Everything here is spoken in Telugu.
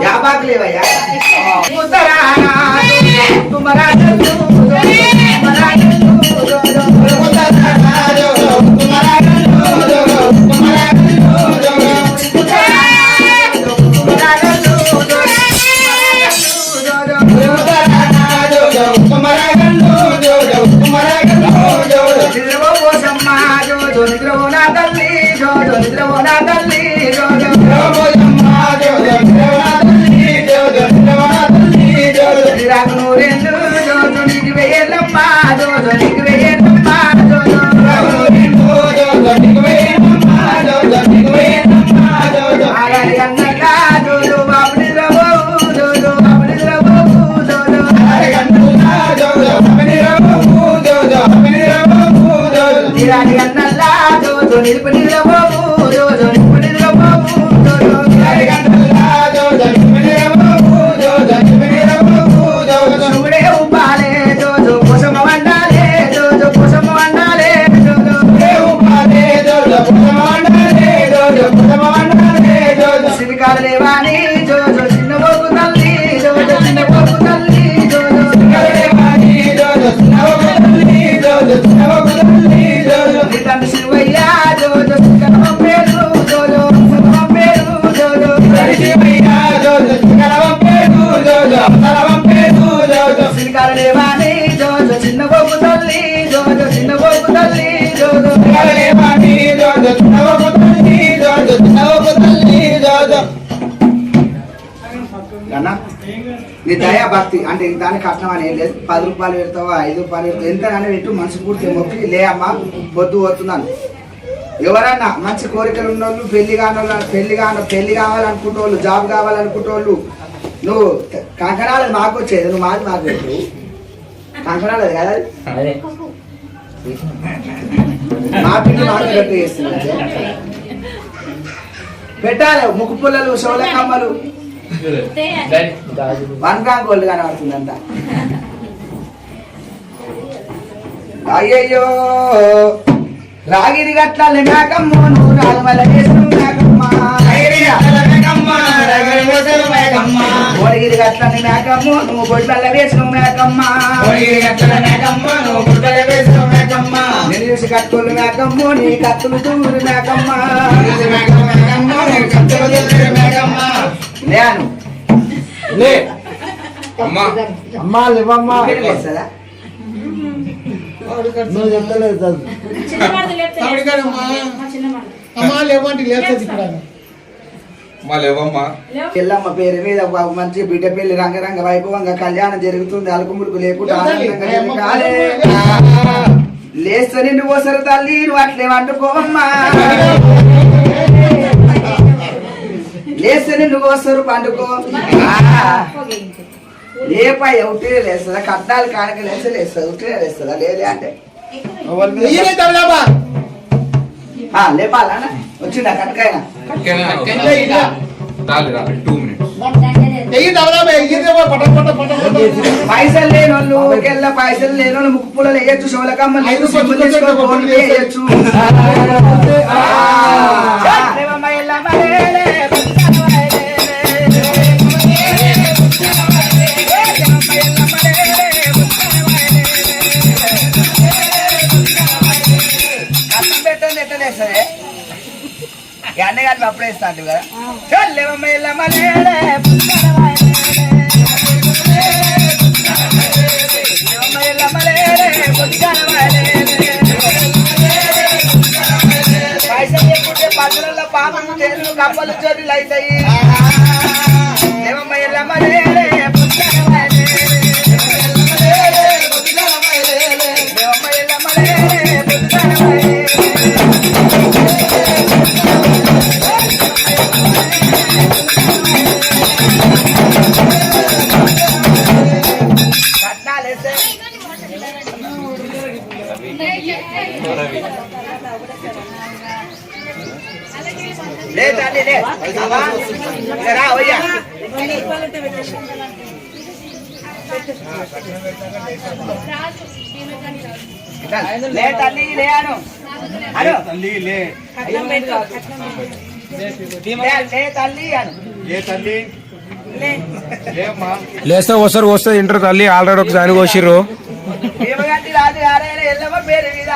యాబాకు లేవయ్యా నీ దయా భక్తి అంటే దానికి కట్నం అని ఏం లేదు. 10 రూపాయలు పెడతావా 5 రూపాయలు పెడతావు ఎంత అని పెట్టు మనసు పూర్తి మొక్కి లే అమ్మ పొద్దు పోతున్నాను. ఎవరన్నా మంచి కోరికలు ఉన్నోళ్ళు పెళ్లి కావాలనుకుంటోళ్ళు జాబ్ కావాలనుకుంటోళ్ళు నువ్వు కంకణాలు మాకు వచ్చేది నువ్వు మాది మాకు పెట్టు కంకణాలు కదా మా పిల్లలు మాకు గట్టి చేస్తున్నా పెట్టాలి. ముక్కు పుల్లలు షోల కమ్మలు వన్కాంకోళ్ళు కనబడుతుందంట. అయ్యయ్యో రాగిరి గట్ల మేకమ్మ నువ్వు రాగమల వేసిన మేకమ్మ ఓడిగిరి గట్ల మేకమ్మ నువ్వు బొడ్ల వేసిన మేకమ్మ నేను చూసి కట్టుకోలు మేకమ్మ నీ కత్తులు దూరు మేకమ్మ లేను లే అమ్మా అమ్మా లేవమ్మా వస్తుందా నువ్వు చెప్తలేదు ఎల్లమ్మ పేరు మీద మంచి బిడ్డ పెళ్లి రంగరంగ వైభవంగా కళ్యాణం జరుగుతుంది. అలుకుములుకు లేకుండా లేస్తే నిండు పోసరు తల్లి నువ్వు అట్లే వండుకోవమ్మా లేస్తే నిండు పోసరు పండుకో లేపాయ ఉట్టినే లేస్తుందా కట్నాలు కానక లేస్తే లేస్తుంది ఉట్టినే లేస్తుందా లేదే అంటే లేపాలా వచ్చిందా కట్కైనా పైసలు లేనోళ్ళు పైసలు లేనోళ్ళు ముక్కు పుల్లలు వేయచ్చు షోలకమ్మలు వేయచ్చు అన్నీ కానీ అప్పుడే ఇస్తాను కదా పైసలు చెప్పుంటే పక్కనల్లో పాపలు చేతులు కప్పలు చోరీలు అవుతాయి లేస్తే వస్తారు వస్తుంది ఇంటర్ తల్లి ఆల్రెడీ ఒక దానికి వచ్చిర్రు. రాజు ఎల్లమ్మ పేరు మీద